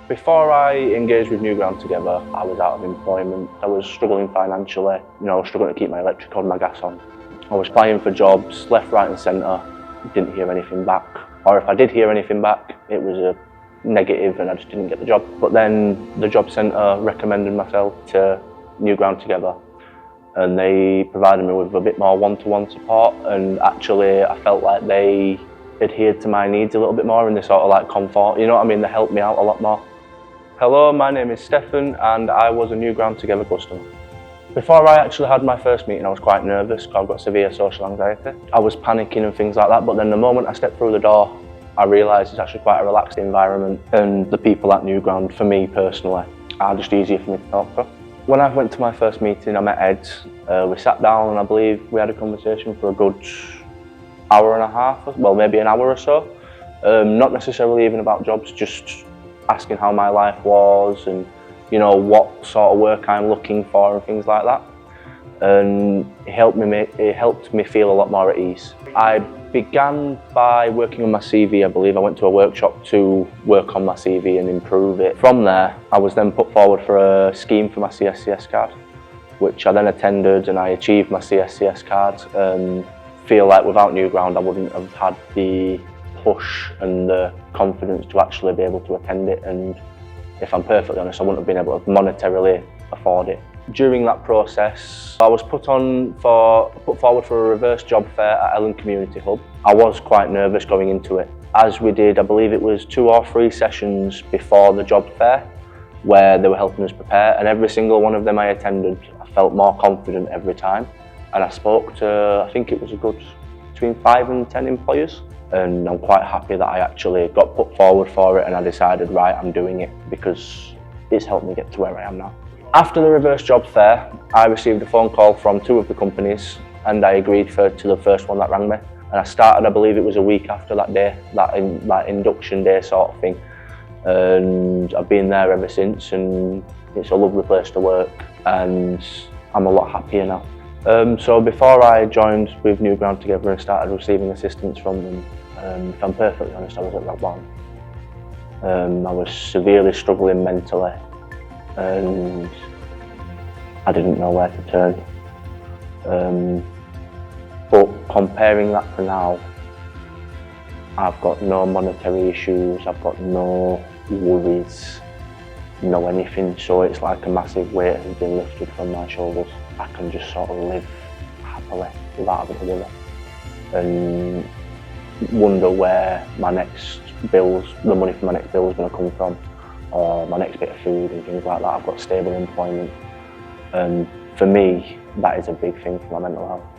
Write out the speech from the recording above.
Before I engaged with New Ground Together, I was out of employment. I was struggling financially, I was struggling to keep my electric on, my gas on. I was applying for jobs, left, right and centre, didn't hear anything back. Or if I did hear anything back, it was a negative and I just didn't get the job. But then the job centre recommended myself to New Ground Together, and they provided me with a bit more one-to-one support, and actually I felt like they adhered to my needs a little bit more and they sort of like comfort, you know what I mean, they helped me out a lot more. Hello, my name is Steffon and I was a New Ground Together customer. Before I actually had my first meeting, I was quite nervous because I've got severe social anxiety. I was panicking and things like that, but then the moment I stepped through the door, I realised it's actually quite a relaxed environment, and the people at New Ground, for me personally, are just easier for me to talk to. When I went to my first meeting, I met Ed. We sat down and I believe we had a conversation for a good hour and a half, well maybe an hour or so. Not necessarily even about jobs, just asking how my life was and what sort of work I'm looking for and things like that. And it helped me feel a lot more at ease. I began by working on my CV. I believe I went to a workshop to work on my CV and improve it. From there, I was then put forward for a scheme for my CSCS card, which I then attended and I achieved my CSCS card. Feel like without New Ground I wouldn't have had the push and the confidence to actually be able to attend it, and if I'm perfectly honest, I wouldn't have been able to monetarily afford it. During that process, I was put forward for a reverse job fair at Ellen Community Hub. I was quite nervous going into it, as we did, I believe it was 2 or 3 sessions before the job fair where they were helping us prepare, and every single one of them I attended, I felt more confident every time. And I spoke to, I think it was a good between 5 and 10 employers, and I'm quite happy that I actually got put forward for it and I decided, right, I'm doing it because it's helped me get to where I am now. After the reverse job fair, I received a phone call from 2 of the companies and I agreed to the first one that rang me. And I started, I believe it was a week after that day, that induction day sort of thing. And I've been there ever since, and it's a lovely place to work and I'm a lot happier now. So before I joined with New Ground Together and started receiving assistance from them, if I'm perfectly honest, I was at rock bottom. I was severely struggling mentally and I didn't know where to turn. But comparing that to now, I've got no monetary issues, I've got no worries, no anything, so it's like a massive weight has been lifted from my shoulders. I can just sort of live happily without having to worry and wonder where my next bills, the money for my next bill is going to come from, or my next bit of food and things like that. I've got stable employment, and for me that is a big thing for my mental health.